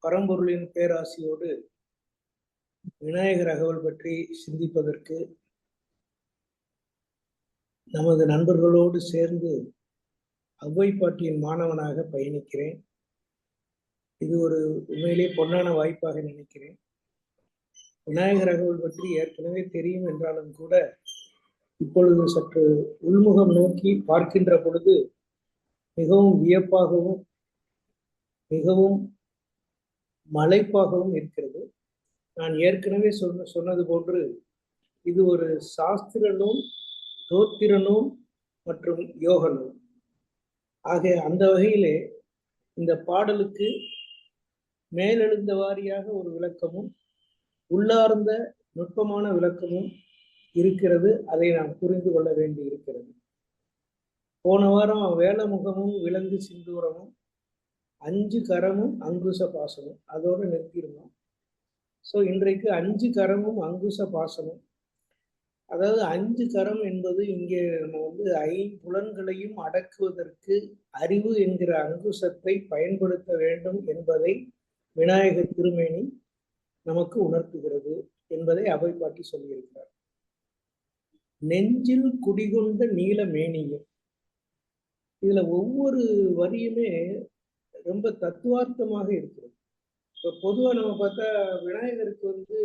பரம்பொருளின் பேராசியோடு விநாயகர் அகவல் பற்றி சிந்திப்பதற்கு நமது நண்பர்களோடு சேர்ந்து அவ்வை பாட்டியின் மாணவனாக பயணிக்கிறேன். இது ஒரு உண்மையிலே பொன்னான வாய்ப்பாக நினைக்கிறேன். விநாயகர் அகவல் பற்றி ஏற்கனவே தெரியும் என்றாலும் கூட இப்பொழுது சற்று உள்முகம் நோக்கி பார்க்கின்ற பொழுது மிகவும் வியப்பாகவும் மிகவும் மலைப்பாகவும் இருக்கிறது. நான் ஏற்கனவே சொன்னது போன்று இது ஒரு சாஸ்திர நூல், தோத்திர நூல் மற்றும் யோக நூல். ஆக அந்த வகையிலே இந்த பாடலுக்கு மேலெழுந்த வாரியாக ஒரு விளக்கமும் உள்ளார்ந்த நுட்பமான விளக்கமும் இருக்கிறது. அதை நாம் புரிந்து கொள்ள வேண்டி இருக்கிறது. போன வாரம் வேலமுகமும் விலங்கு சிந்தூரமும் 5 கரமும் அங்குச பாசமும் அதோடு நிறுத்தியிருந்தோம். ஸோ இன்றைக்கு 5 கரமும் அங்குச பாசமும், அதாவது 5 கரம் என்பது இங்கே நம்ம வந்து 5 புலன்களையும் அடக்குவதற்கு அறிவு என்கிற அங்குசத்தை பயன்படுத்த வேண்டும் என்பதை விநாயகர் திருமேனி நமக்கு உணர்த்துகிறது என்பதை அவை பாட்டி சொல்லியிருக்கிறார். நெஞ்சில் குடிகொண்ட நீல மேனியும், இதுல ஒவ்வொரு வரியுமே ரொம்ப தத்துவார்த்தமாக இருக்கிறது. இப்போ பொதுவாக நம்ம பார்த்தா விநாயகருக்கு வந்து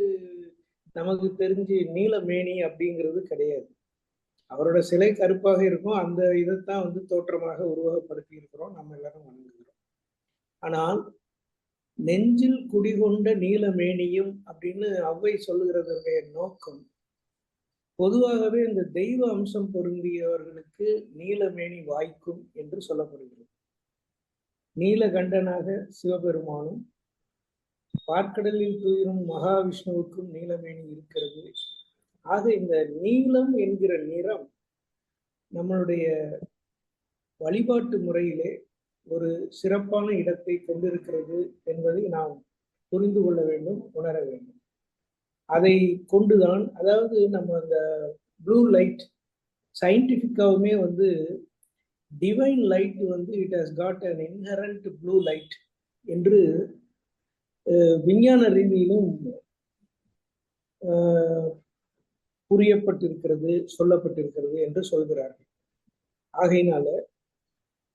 நமக்கு தெரிஞ்சு நீலமேனி அப்படிங்கிறது கிடையாது. அவரோட சிலை கருப்பாக இருக்கும். அந்த இதைத்தான் வந்து தோற்றமாக உருவகப்படுத்தி இருக்கிறோம், நம்ம எல்லாரும் வணங்குகிறோம். ஆனால் நெஞ்சில் குடிகொண்ட நீலமேனியும் அப்படின்னு அவ்வை சொல்லுகிறதுடைய நோக்கம், பொதுவாகவே இந்த தெய்வ அம்சம் பொருந்தியவர்களுக்கு நீலமேனி வாய்க்கும் என்று சொல்லப்படுகிறது. நீலகண்டனாக சிவபெருமானும் பார்க்கடலில் துயிரும் மகாவிஷ்ணுவுக்கும் நீலமேனி இருக்கிறது. ஆக இந்த நீலம் என்கிற நிறம் நம்மளுடைய வழிபாட்டு முறையிலே ஒரு சிறப்பான இடத்தை கொண்டிருக்கிறது என்பதை நாம் புரிந்து கொள்ள வேண்டும், உணர வேண்டும். அதை கொண்டுதான், அதாவது நம்ம அந்த ப்ளூ லைட் சயின்டிஃபிக்காவுமே வந்து டிவைன் லைட் வந்து it has got an inherent blue light என்று விஞ்ஞான ரீதியிலும் புரியப்பட்டிருக்கிறது, சொல்லப்பட்டிருக்கிறது என்று சொல்கிறார்கள். ஆகையினால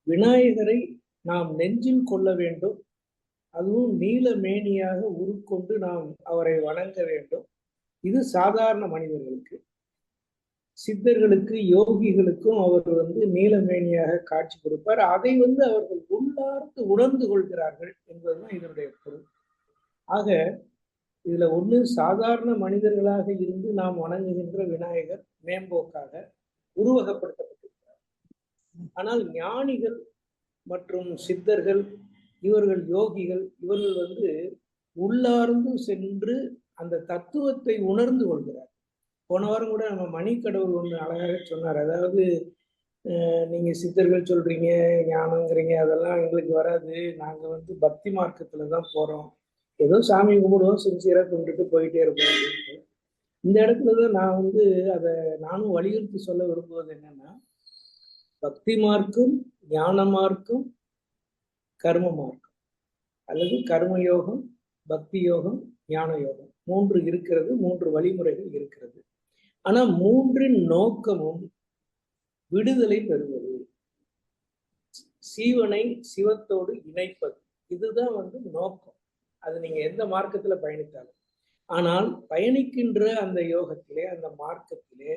விநாயகரை நாம் நெஞ்சில் கொள்ள வேண்டும். அதுவும் நீலமேனியாக உருக்கொண்டு நாம் அவரை வணங்க வேண்டும். இது சாதாரண மனிதர்களுக்கு. சித்தர்களுக்கு, யோகிகளுக்கும் அவர் வந்து நீலமேனியாக காட்சி கொடுப்பார். அதை வந்து அவர்கள் உள்ளார்ந்து உணர்ந்து கொள்கிறார்கள் என்பதுதான் இதனுடைய பொருள். ஆக இதுல ஒண்ணு, சாதாரண மனிதர்களாக இருந்து நாம் வணங்குகின்ற விநாயகர் மேம்போக்காக உருவகப்படுத்தப்பட்டிருக்கிறார். ஆனால் ஞானிகள் மற்றும் சித்தர்கள், இவர்கள் யோகிகள், இவர்கள் வந்து உள்ளார்ந்து சென்று அந்த தத்துவத்தை உணர்ந்து கொள்கிறார். போன வாரம் கூட நம்ம மணிக்கடவுள் ஒன்று அழகாக சொன்னார். அதாவது நீங்க சித்தர்கள் சொல்றீங்க, ஞானங்கிறீங்க, அதெல்லாம் எங்களுக்கு வராது. நாங்க வந்து பக்தி மார்க்கத்துல தான் போறோம். ஏதோ சாமி கும்பிடுவோம், சின்சியரா கும்பிட்டுட்டு போயிட்டே இருப்போம் அப்படின்ட்டு. இந்த இடத்துலதான் நான் வந்து அதை நானும் வலியுறுத்தி சொல்ல விரும்புவது என்னன்னா, பக்தி மார்க்கம், ஞான மார்க்கம், கர்ம மார்க்கம், அல்லது கர்மயோகம், பக்தி யோகம், ஞான யோகம், 3 இருக்கிறது. 3 வழிமுறைகள் இருக்கிறது. ஆனா 3 நோக்கமும் விடுதலை பெறுவது, சீவனை சிவத்தோடு இணைப்பது. இதுதான் வந்து நோக்கம். அது நீங்க எந்த மார்க்கத்துல பயணித்தாலும். ஆனால் பயணிக்கின்ற அந்த யோகத்திலே, அந்த மார்க்கத்திலே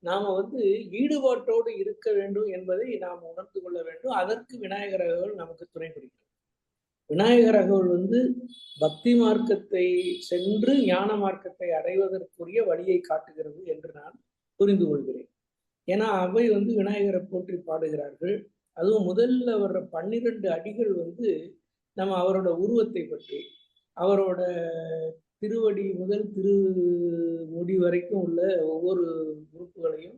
நாம வந்து ஈடுபாட்டோடு இருக்க வேண்டும் என்பதை நாம் உணர்ந்து கொள்ள வேண்டும். அதற்கு விநாயகர் அகவல் நமக்கு துணை புரிகிறது. விநாயகர் அகவல் வந்து பக்தி மார்க்கத்தை சென்று ஞான மார்க்கத்தை அடைவதற்குரிய வழியை காட்டுகிறது என்று நான் புரிந்து கொள்கிறேன். ஏன்னா அவை வந்து விநாயகரை போற்றி பாடுகிறார்கள். அதுவும் முதல்ல வர்ற 12 அடிகள் வந்து நம்ம அவரோட உருவத்தை பற்றி, அவரோட திருவடி முதல் திரு முடி வரைக்கும் உள்ள ஒவ்வொரு உறுப்புகளையும்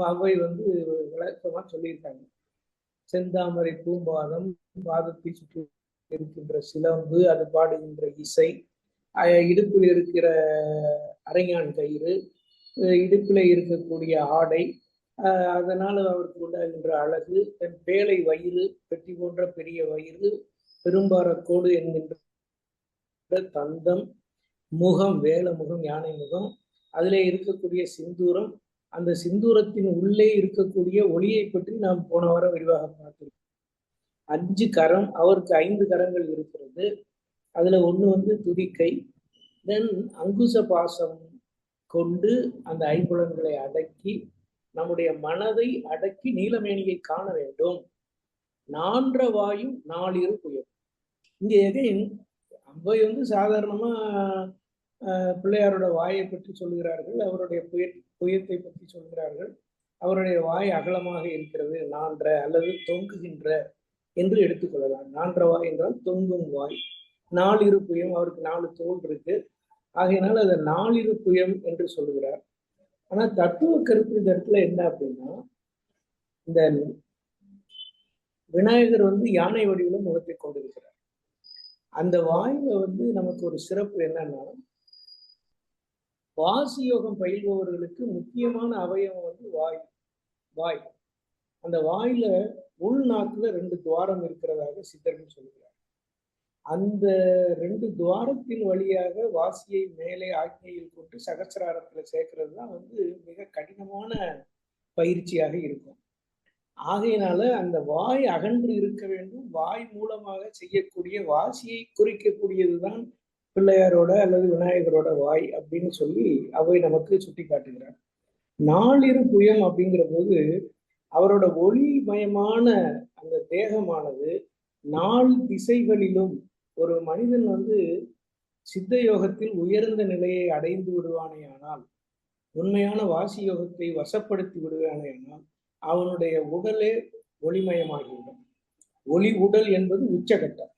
அவை வந்து விளக்கமா சொல்லியிருக்காங்க. செந்தாமரை பூம்பாதம், பாதத்தை சுற்றி இருக்கின்ற சிலம்பு, அது பாடுகின்ற இசை, இடுப்பில் இருக்கிற அரைஞான் கயிறு, இடுப்பில் இருக்கக்கூடிய ஆடை, அதனால் அவருக்கு உண்டாகின்ற அழகு, பேழை வயிறு, பெட்டி போன்ற பெரிய வயிறு, பெரும்பாரக்கோடு என்கின்ற தந்தம், முகம், வேல முகம், யானை முகம், அதிலே இருக்கக்கூடிய சிந்தூரம், அந்த சிந்தூரத்தின் உள்ளே இருக்கக்கூடிய ஒளியை பற்றி நாம் போன வாரம் விரிவாக பார்த்திருக்கோம். 5 கரம், அவருக்கு 5 கரங்கள் இருக்கிறது. அதுல ஒண்ணு துதிக்கை, தென் அங்குச பாசம் கொண்டு அந்த ஐம்புலன்களை அடக்கி நம்முடைய மனதை அடக்கி நீலமேனியை காண வேண்டும். நான்ற வாயும் நாளிரு புயம். இங்க எகைன் அவ்வை சாதாரணமா பிள்ளையாரோட வாயை பற்றி சொல்லுகிறார்கள், அவருடைய புயத்தை பற்றி சொல்கிறார்கள். அவருடைய வாய் அகலமாக இருக்கிறது, நான்ற அல்லது தொங்குகின்ற என்று எடுத்துக்கொள்ளலாம். நான்ற வாய் என்றால் தொங்கும் வாய். 4 புயம், அவருக்கு 4 தோல் இருக்கு, ஆகையினால் அதை 4 புயம் என்று சொல்லுகிறார். ஆனா தத்துவ கருத்து இந்த இடத்துல என்ன அப்படின்னா, இந்த விநாயகர் யானை வடிவில முகத்தை கொண்டிருக்கிறார். அந்த வாயில நமக்கு ஒரு சிறப்பு என்னன்னா, வாசி யோகம் பயில்பவர்களுக்கு முக்கியமான அவயவம் வாய். வாய், அந்த வாயில உள்நாக்குல 2 துவாரம் இருக்கிறதாக சித்தர்கள் சொல்கிறார். அந்த 2 துவாரத்தின் வழியாக வாசியை மேலே ஆக்ஞையில் கொண்டு சகசிராரத்துல சேர்க்கிறது தான் மிக கடினமான பயிற்சியாக இருக்கும். ஆகையினால அந்த வாய் அகன்று இருக்க வேண்டும். வாய் மூலமாக செய்யக்கூடிய வாசியை குறிக்கக்கூடியதுதான் பிள்ளையாரோட அல்லது விநாயகரோட வாய் அப்படின்னு சொல்லி அவை நமக்கு சுட்டி காட்டுகிறார். 4 புயம் அப்படிங்கிற போது அவரோட ஒளிமயமான அந்த தேகமானது 4 திசைகளிலும் ஒரு மனிதன் சித்த யோகத்தில் உயர்ந்த நிலையை அடைந்து விடுவானேயானால், உண்மையான வாசி யோகத்தை வசப்படுத்தி விடுவானேயானால் அவனுடைய உடலே ஒளிமயமாகிவிடும். ஒளி உடல் என்பது உச்சகட்டம்.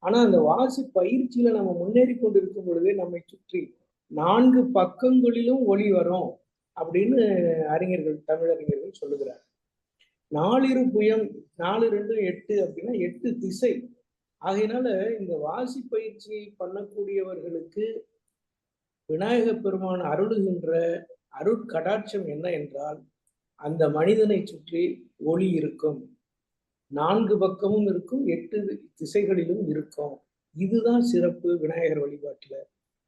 ஆனா அந்த வாசி பயிற்சியில நம்ம முன்னேறி கொண்டிருக்கும் பொழுதே நம்மை சுற்றி 4 பக்கங்களிலும் ஒளி வரும் அப்படின்னு அறிஞர்கள், தமிழறிஞர்கள் சொல்லுகிறார். 4 புயம், 4 2 8 அப்படின்னா 8 திசை. ஆகையினால இந்த வாசி பயிற்சியை பண்ணக்கூடியவர்களுக்கு விநாயக பெருமான் அருளுகின்ற அருட்கடாட்சம் என்ன என்றால், அந்த மனிதனை சுற்றி ஒளி இருக்கும், 4 பக்கமும் இருக்கும், 8 திசைகளிலும் இருக்கும். இதுதான் சிறப்பு விநாயகர் வழிபாட்டுல.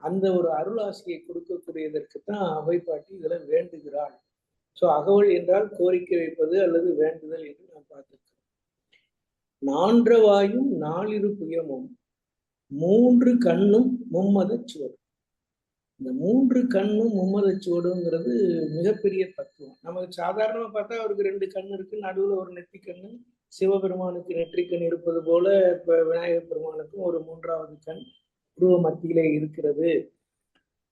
அந்த ஒரு அருளாசியை கொடுக்கக்கூடியதற்கு தான் அவை பாட்டி இதுல வேண்டுகிறாள். சோ அகவல் என்றால் கோரிக்கை வைப்பது அல்லது வேண்டுதல் என்று நாம் பார்த்திருக்கிறோம். 4 வாயும் 4 புயமும் 3 கண்ணும் மும்மதச்சுவடு. இந்த 3 கண்ணும் மும்மதச்சுவடுங்கிறது மிகப்பெரிய தத்துவம். நமக்கு சாதாரணமா பார்த்தா அவருக்கு 2 கண் இருக்கு, நடுவுல ஒரு நெற்றி கண்ணு, சிவபெருமானுக்கு நெற்றிக்கண் இருப்பது போல இப்ப விநாயகர் பெருமானுக்கும் ஒரு 3வது கண் உருவ மத்தியிலே இருக்கிறது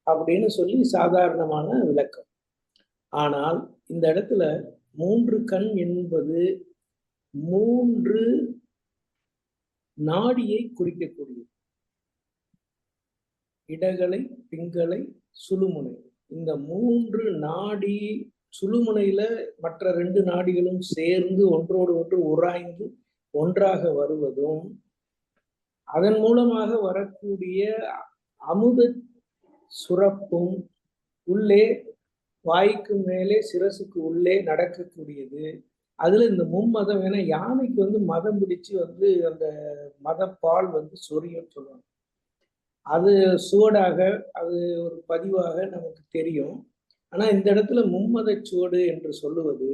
அப்படின்னு சொல்லி சாதாரணமான விளக்கம். ஆனால் இந்த இடத்துல 3 கண் என்பது 3 நாடியை குறிக்கக்கூடியது. இடகலை, பிங்களை, சுழுமுனை. இந்த 3 நாடி, சுழுமுனையில மற்ற 2 நாடிகளும் சேர்ந்து ஒன்றோடு ஒன்று உராய்ந்து ஒன்றாக வருவதும், அதன் மூலமாக வரக்கூடிய அமுத சுரப்பும் உள்ளே வாய்க்கு மேலே சிரசுக்கு உள்ளே நடக்கக்கூடியது. அதுல இந்த மும்மதம், ஏன்னா யானைக்கு மதம் பிடிச்சு அந்த மதப்பால் சொரியும் சொல்லுவாங்க. அது சுவடாக, அது ஒரு பதிவாக நமக்கு தெரியும். ஆனா இந்த இடத்துல மும்மத சுவடு என்று சொல்லுவது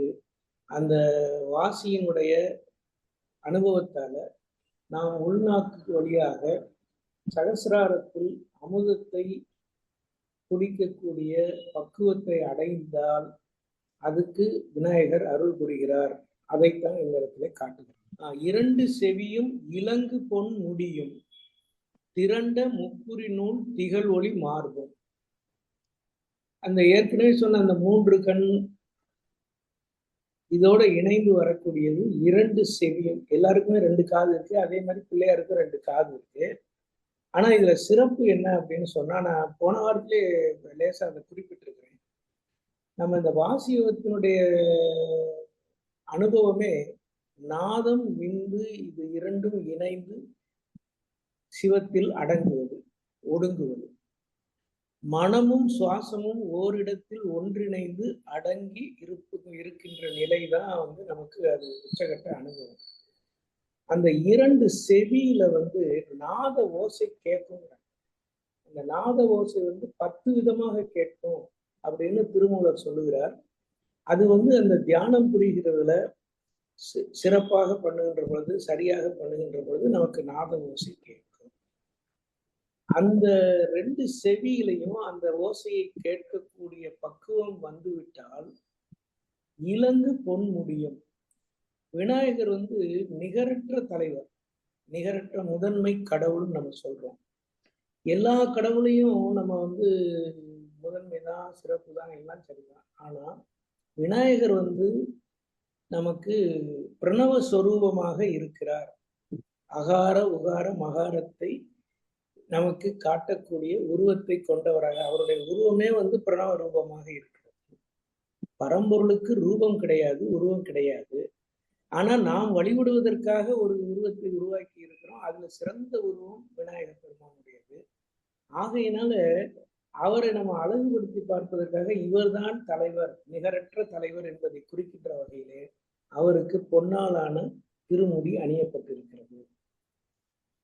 அந்த வாசியினுடைய அனுபவத்தால நாம் உள்நாக்கு வழியாக சகசிராரத்தில் அமுதத்தை குடிக்கக்கூடிய பக்குவத்தை அடைந்தால் அதுக்கு விநாயகர் அருள் புரிகிறார். அதைத்தான் இந்த இடத்துல காட்டுகிறார். 2 செவியும் இலங்கு பொன் முடியும் திரண்ட முப்புரி நூல் திகழ் ஒளி மார்பும். அந்த ஏற்கனவே சொன்ன அந்த 3 கண் இதோட இணைந்து வரக்கூடியது 2 செவியும். எல்லாருக்குமே 2 காது இருக்கு, அதே மாதிரி பிள்ளையாருக்கு 2 காது இருக்கு. ஆனா இதுல சிறப்பு என்ன அப்படின்னு சொன்னா, நான் போன வாரத்திலே லேசா அதை குறிப்பிட்டிருக்கிறேன். நம்ம இந்த வாசியோகத்தினுடைய அனுபவமே நாதம், விந்து, இது 2ம் இணைந்து சிவத்தில் அடங்குவது, ஒடுங்குவது. மனமும் சுவாசமும் ஓரிடத்தில் ஒன்றிணைந்து அடங்கி இருக்கின்ற நிலைதான் நமக்கு அது உச்சகட்ட அனுபவம். அந்த 2 செவியில நாத ஓசை கேட்கும். அந்த நாத ஓசை 10 விதமாக கேட்கும் அப்படின்னு திருமூலர் சொல்லுகிறார். அது அந்த தியானம் புரிகிறதுல சிறப்பாக பண்ணுகின்ற பொழுது, சரியாக பண்ணுகின்ற பொழுது நமக்கு நாத ஓசை கேட்கும். அந்த 2 செவியிலையும் அந்த ஓசையை கேட்கக்கூடிய பக்குவம் வந்துவிட்டால் இலங்கு பொன் முடியும். விநாயகர் நிகரற்ற தலைவர், நிகரற்ற முதன்மை கடவுள் நம்ம சொல்றோம். எல்லா கடவுளையும் நம்ம முதன்மைதான், சிறப்பு தான், எல்லாம் சரிதான். ஆனா விநாயகர் நமக்கு பிரணவ சொரூபமாக இருக்கிறார். அகார உகார மகாரத்தை நமக்கு காட்டக்கூடிய உருவத்தை கொண்டவராக, அவருடைய உருவமே பிரணவ ரூபமாக இருக்கிறது. பரம்பொருளுக்கு ரூபம் கிடையாது, உருவம் கிடையாது. ஆனா நாம் வழிபடுவதற்காக ஒரு உருவத்தை உருவாக்கி இருக்கிறோம். அதுல சிறந்த உருவம் விநாயகர் பெருமானுடையது. ஆகையினால அவரை நம்ம அழகுபடுத்தி பார்ப்பதற்காக இவர்தான் தலைவர், நிகரற்ற தலைவர் என்பதை குறிக்கின்ற வகையிலே அவருக்கு பொன்னாலான திருமுடி அணியப்பட்டிருக்கிறது.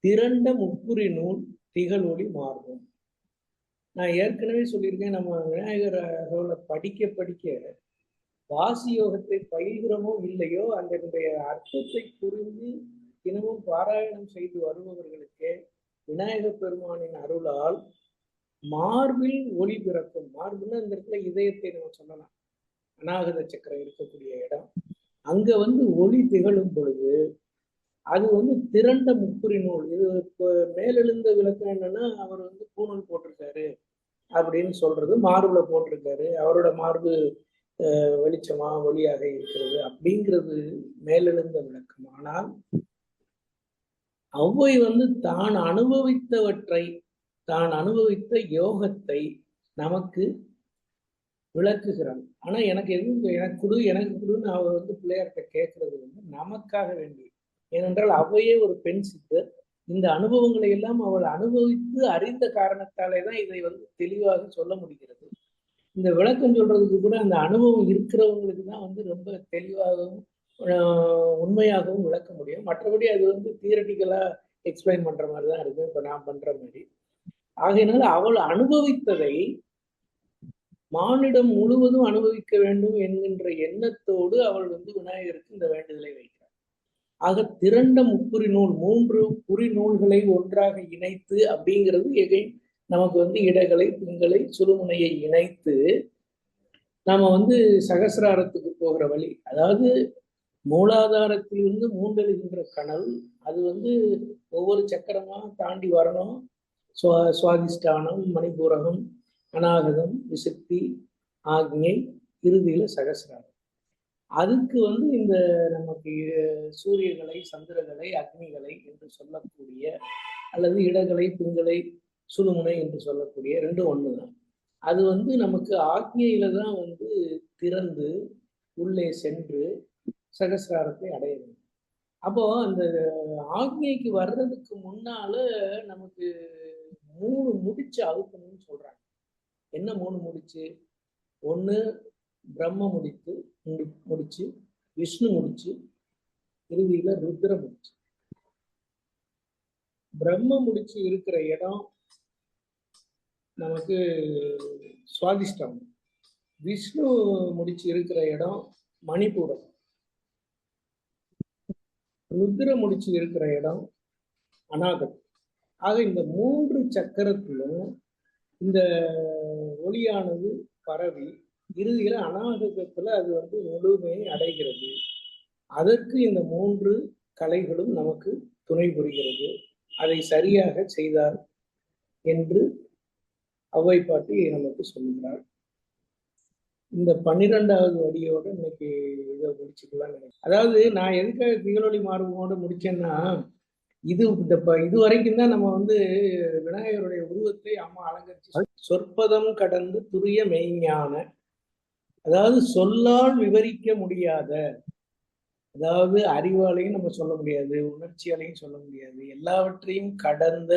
திரண்ட முப்புரி நூல் திகழ் ஒளி மாறும். நான் ஏற்கனவே சொல்லியிருக்கேன், நம்ம விநாயகரை படிக்க படிக்க வாசி யோகத்தை பயில்கிறோமோ இல்லையோ, அதனுடைய அர்த்தத்தை புரிந்து தினமும் பாராயணம் செய்து வருபவர்களுக்கு விநாயகர் பெருமானின் அருளால் மார்பில் ஒளி பிறக்கும். மார்புன்னா இந்த இடத்துல இதயத்தை நம்ம சொல்லலாம். அநாகத சக்கரம் இருக்கக்கூடிய இடம். அங்க ஒளி திகழும் பொழுது அது திரண்ட முப்புரி நூல். இது மேலெழுந்த விளக்கம் என்னன்னா, அவர் பூணூல் போட்டிருக்காரு அப்படின்னு சொல்றது, மார்புல போட்டிருக்காரு, அவரோட மார்பு வெளிச்சமா ஒளியாக இருக்கிறது அப்படிங்கிறது மேலெழுந்த விளக்கம். ஆனால் அவ்வை தான் அனுபவித்தவற்றை, தான் அனுபவித்த யோகத்தை நமக்கு விளக்குகிறான். ஆனா எனக்கு கொடுன்னு அவர் பிள்ளையார்கிட்ட கேட்கறது நமக்காக வேண்டி. ஏனென்றால் அவ்வையே ஒரு பெண் சித்தர். இந்த அனுபவங்களை எல்லாம் அவள் அனுபவித்து அறிந்த காரணத்தாலே தான் இதை தெளிவாக சொல்ல முடிகிறது. இந்த விளக்கம் சொல்றதுக்கு கூட அந்த அனுபவம் இருக்கிறவங்களுக்கு தான் ரொம்ப தெளிவாகவும் உண்மையாகவும் விளக்க முடியும். மற்றபடி அது தியரட்டிக்கலா எக்ஸ்பிளைன் பண்ற மாதிரி தான் இருக்கு, இப்ப நான் பண்ற மாதிரி. ஆகையினால அவள் அனுபவித்ததை மானிடம் முழுவதும் அனுபவிக்க வேண்டும் என்கின்ற எண்ணத்தோடு அவள் விநாயகருக்கு இந்த வேண்டுதலை வைக்கிறார். ஆக திரண்ட முப்புரி நூல், 3 புரி நூல்களை ஒன்றாக இணைத்து அப்படிங்கிறது எகைன் நமக்கு இடகளை பிங்களை சுழுமுனையை இணைத்து நாம சகசிராரத்துக்கு போகிற வழி. அதாவது மூலாதாரத்திலிருந்து மூண்டெழுகின்ற கனல், அது ஒவ்வொரு சக்கரமா தாண்டி வரணும். சுவாதிஷ்டானம், மணிபூரகம், அநாகதம், விசுத்தி, ஆக்ஞை, இறுதியில சகசிராரம். அதுக்கு இந்த நமக்கு சூரியகளை, சந்திரகளை, அக்னிகளை என்று சொல்லக்கூடிய, அல்லது இடகளை, பிங்களை, சுழுமுனை என்று சொல்லக்கூடிய 2 ஒண்ணுதான். அது நமக்கு ஆக்ஞையில தான் திறந்து உள்ளே சென்று சகசிராரத்தை அடைய வேண்டும். அப்போ அந்த ஆக்ஞைக்கு வர்றதுக்கு முன்னால நமக்கு 3 முடிச்சு அவுக்கணும்னு சொல்றாங்க. என்ன 3 முடிச்சு? 1 பிரம்ம முடிச்சு, விஷ்ணு முடிச்சு, இறுதியில ருத்ர முடிச்சு. பிரம்ம முடிச்சு இருக்கிற இடம் நமக்கு சுவாதிஷ்டம். விஷ்ணு முடிச்சு இருக்கிற இடம் மணிபூரம். ருத்ர முடிச்சு இருக்கிற இடம் அநாகதம். ஆக இந்த 3 சக்கரத்திலும் இந்த ஒளியானது பரவி இறுதியில அநாகதத்துல அது முழுமையை அடைகிறது. அதற்கு இந்த 3 கலைகளும் நமக்கு துணை புரிகிறது. அதை சரியாக செய்தார் என்று அவ்வை பாட்டி நமக்கு சொல்லுகிறார். இந்த 12வது வடியோட இன்னைக்கு இதை முடிச்சுக்கலாம் நினைக்கிறேன். அதாவது நான் எதுக்காக திகழொளி மார்போடு முடிச்சேன்னா, இது வரைக்கும் தான் நம்ம விநாயகருடைய உருவத்தை அம்மா அலங்கரிச்சு சொற்பதம் கடந்து துரிய மெய்ஞான, அதாவது சொல்லால் விவரிக்க முடியாத, அதாவது அறிவாலையும் நம்ம சொல்ல முடியாது, உணர்ச்சியாலையும் சொல்ல முடியாது, எல்லாவற்றையும் கடந்த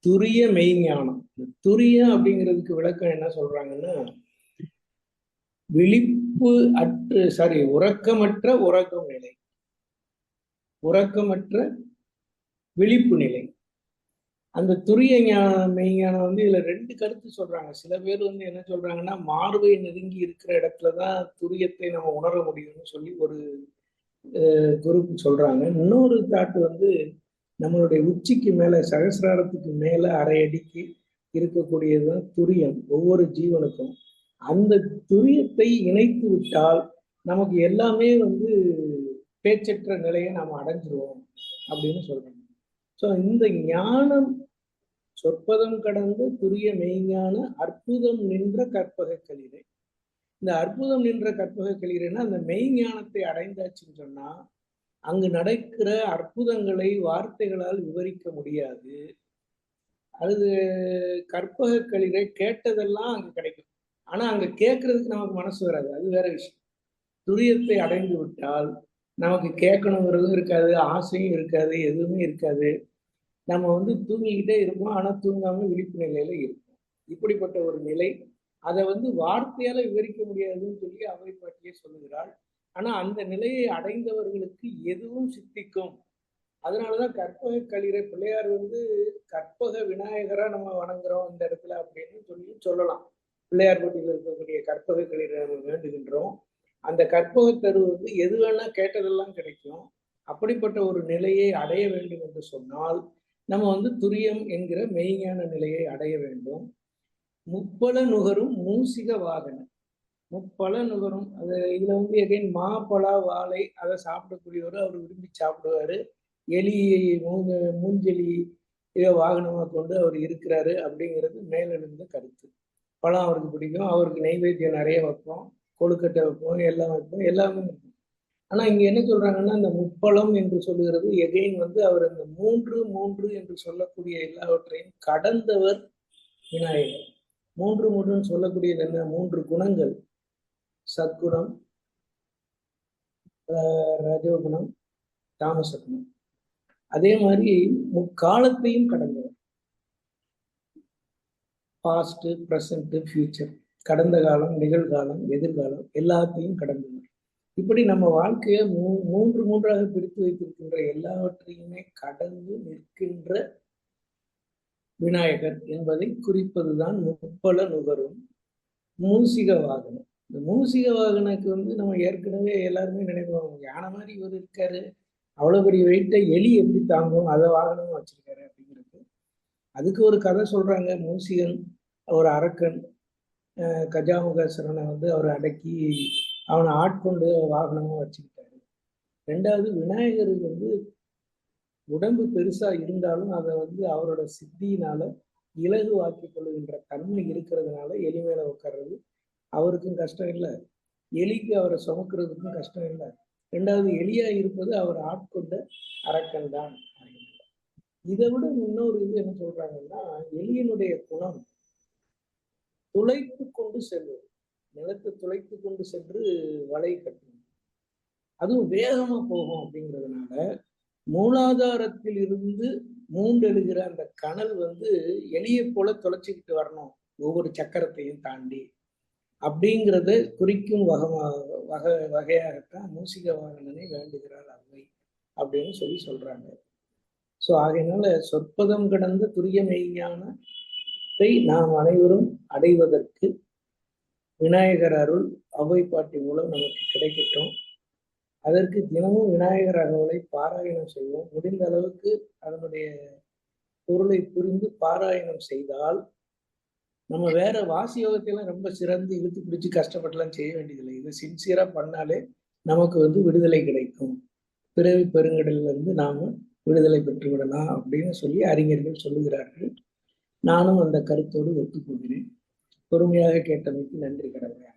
துரிய மெய்ஞானம். துரியம் அப்படிங்கிறதுக்கு விளக்கம் என்ன சொல்றாங்கன்னா, விழிப்பு உறக்கமற்ற உறக்கம் நிலை, உறக்கமற்ற விழிப்பு நிலை. அந்த துரிய ஞானம் மெய்ஞானம் வந்து இதுல ரெண்டு கருத்து சொல்றாங்க. சில பேர் வந்து என்ன சொல்றாங்கன்னா, மார்பை நெருங்கி இருக்கிற இடத்துலதான் துரியத்தை நம்ம உணர முடியும்னு சொல்லி ஒரு குரூப் சொல்றாங்க. இன்னொரு தாட்டு வந்து நம்மளுடைய உச்சிக்கு மேல சகசிராரத்துக்கு மேல அரை அடிக்கு இருக்கக்கூடியதுதான் துரியம் ஒவ்வொரு ஜீவனுக்கும். அந்த துரியத்தை இணைத்து விட்டால் நமக்கு எல்லாமே வந்து பேச்சற்ற நிலையை நாம் அடைஞ்சிருவோம் அப்படின்னு சொல்றாங்க. ஸோ இந்த ஞானம் சொற்பதம் கடந்த துரிய மெய்ஞான அற்புதம் நின்ற கற்பக களிரை. இந்த அற்புதம் நின்ற கற்பக களிரைன்னா அந்த மெய்ஞானத்தை அடைந்தாச்சுன்னு சொன்னா அங்கு நடக்கிற அற்புதங்களை வார்த்தைகளால் விவரிக்க முடியாது. அது கற்பக களிரை கேட்டதெல்லாம் அங்க கிடைக்கும். ஆனா அங்க கேட்கறதுக்கு நமக்கு மனசு வராது, அது வேற விஷயம். துரியத்தை அடைந்து விட்டால் நமக்கு கேட்கணுங்கிறதும் இருக்காது, ஆசையும் இருக்காது, எதுவுமே இருக்காது. நம்ம வந்து தூங்கிக்கிட்டே இருப்போம், ஆனா தூங்காம விழிப்பு நிலையில இருப்போம். இப்படிப்பட்ட ஒரு நிலை. அதை வந்து வார்த்தையால விவரிக்க முடியாதுன்னு சொல்லி அவை பாட்டியே சொல்லுகிறாள். ஆனா அந்த நிலையை அடைந்தவர்களுக்கு எதுவும் சித்திக்கும். அதனாலதான் கற்பக களிரை பிள்ளையார் வந்து கற்பக விநாயகரா நம்ம வணங்குறோம் இந்த இடத்துல அப்படின்னு சொல்லலாம். பிள்ளையார் பட்டியில் இருக்கக்கூடிய கற்பக களிரை நம்ம வேண்டுகின்றோம். அந்த கற்பகத்தரு வந்து எது வேணா கேட்டதெல்லாம் கிடைக்கும். அப்படிப்பட்ட ஒரு நிலையை அடைய வேண்டும் என்று சொன்னால் நம்ம வந்து துரியம் என்கிற மெய்ஞான நிலையை அடைய வேண்டும். முப்பல நுகரும் மூசிக வாகனம். முப்பல நுகரும் அது இதுல வந்து எகைன் மாப்பழா வாழை அதை சாப்பிடக்கூடியவர் அவர் விரும்பி சாப்பிடுவாரு. எலியை மூஞ்செலி இதை வாகனமா கொண்டு அவர் இருக்கிறாரு அப்படிங்கிறது மேலெழுந்த கருத்து. பழம் அவருக்கு பிடிக்கும், அவருக்கு நெய்வேத்தியம் நிறைய வைப்போம், கொழுக்கட்டை வைப்போம், எல்லாம் வைப்போம், எல்லாமே வைப்போம். ஆனா இங்க என்ன சொல்றாங்கன்னா இந்த முப்பழம் என்று சொல்லுகிறது எகைன் வந்து அவர் அந்த மூன்று என்று சொல்லக்கூடிய எல்லாவற்றையும் கடந்தவர் விநாயகர். மூன்றுன்னு சொல்லக்கூடியது என்ன? 3 குணங்கள், சத்குணம், ரஜோகுணம், தாமச குணம். அதே மாதிரி முக்காலத்தையும் கடந்தவர். பாஸ்ட், பிரசன்ட், ஃபியூச்சர், கடந்த காலம், நிகழ்காலம், எதிர்காலம் எல்லாத்தையும் கடந்தவர். இப்படி நம்ம வாழ்க்கையை மூன்றாக பிரித்து வைத்திருக்கின்ற எல்லாவற்றையுமே கடந்து நிற்கின்ற விநாயகர் என்பதை குறிப்பதுதான் முப்பல நுகரும் மூசிக வாகனம். இந்த மூசிக வாகனுக்கு வந்து நம்ம ஏற்கனவே எல்லாருமே நினைப்போம், யானை மாதிரி இவர் இருக்காரு, அவ்வளவு பெரிய வெயிட்டை எலி எப்படி தாங்கும், அதை வாகனமும் வச்சிருக்காரு அப்படிங்கிறது. அதுக்கு ஒரு கதை சொல்றாங்க. மூசிகன் ஒரு அரக்கன் கஜாமுகேஸ்வரனை வந்து அவர் அடக்கி அவனை ஆட்கொண்டு வாகனமா வச்சுக்கிட்டாரு. ரெண்டாவது, விநாயகருக்கு வந்து உடம்பு பெருசா இருந்தாலும் அதை வந்து அவரோட சித்தியினால இலகுவாக்கி கொள்ளுகின்ற தன்மை இருக்கிறதுனால எலி மேல உட்கார்றது அவருக்கும் கஷ்டம் இல்லை, எலிக்கு அவரை சுமக்கிறதுக்கும் கஷ்டம் இல்லை. ரெண்டாவது, எலியா இருப்பது அவர் ஆட்கொண்ட அரக்கன் தான். இதை விட இன்னொரு இது என்ன சொல்றாங்கன்னா, எலியினுடைய குணம் துளைத்து கொண்டு செல்வது, நிலத்தை துளைத்து கொண்டு சென்று வலை கட்டணும், அதுவும் வேகமா போகும். அப்படிங்கிறதுனால மூலாதாரத்தில் இருந்து மூண்டெழுகிற அந்த கனல் வந்து எலியை போல தொலைச்சிக்கிட்டு வரணும் ஒவ்வொரு சக்கரத்தையும் தாண்டி. அப்படிங்கிறத குறிக்கும் வகையாகத்தான் மூசிக வாகனனை வேண்டுகிறார் அவை அப்படின்னு சொல்றாங்க. ஸோ ஆகையினால சொற்பதம் கடந்த துரிய மெய்ஞானத்தை நாம் அனைவரும் அடைவதற்கு விநாயகர் அருள் அவை பாட்டி மூலம் நமக்கு கிடைக்கட்டும். அதற்கு தினமும் விநாயகர் அகவலை பாராயணம் செய்வோம். முடிந்த அளவுக்கு அதனுடைய பொருளை புரிந்து பாராயணம் செய்தால் நம்ம வேற வாசி யோகத்தையெல்லாம் ரொம்ப சிறந்து இழுத்து பிடிச்சி கஷ்டப்பட்டுலாம் செய்ய வேண்டியதில்லை. இது சின்சியரா பண்ணாலே நமக்கு வந்து விடுதலை கிடைக்கும். பிறவி பெருங்கடல்ல இருந்து நாம விடுதலை பெற்று விடலாம் அப்படின்னு சொல்லி அறிஞர்கள் சொல்லுகிறார்கள். நானும் அந்த கருத்தோடு ஒத்துக்கொள்கிறேன். பொறுமையாக கேட்டமைக்கு நன்றி கடவுளே.